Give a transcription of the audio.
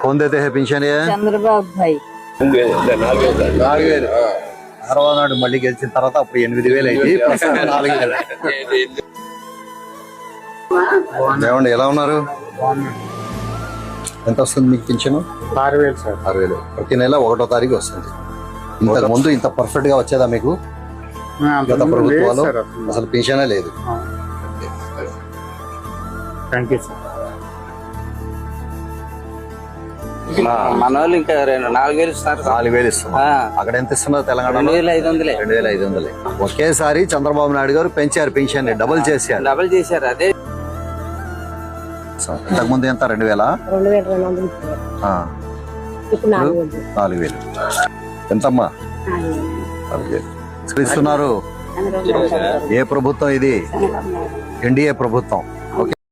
कौन देते हैं पेंशन ये? చంద్రబాబు భాయ్ 4000 అరవై నాడు మళ్ళీ గెలిచిన తర్వాత అప్పుడు 8000 అయింది. ప్రస్తుతం 4000. ఏమండి ఎలా ఉన్నారు? ఎంత వస్తుంది మీకు పింఛను? 6000 సార్. 6000 ప్రతి నెల 1వ తారీఖు వస్తుంది. ఇంతకు ముందు ఇంత పర్ఫెక్ట్ గా వచ్చేదా మీకు? గత ప్రభుత్వాలు అసలు పింఛనే లేదు. Thank you sir. మన వాళ్ళు ఇంకా 4000 ఇస్తారు. 4000 ఇస్తున్నారు. అక్కడ ఎంత ఇస్తున్నారు తెలంగాణ? 2500. 2500. ఒకేసారి చంద్రబాబు నాయుడు గారు పెంచారు పింఛన్, డబుల్ చేశారు. డబుల్ చేశారు. అదే ఇంతకు ముందు ఎంత? 2000. 2200 ఇప్పుడు 4000. ఎంతమ్మా? 4000 ఇస్తున్నారు. ఏ ప్రభుత్వం ఇది? ఎన్డీఏ ప్రభుత్వం.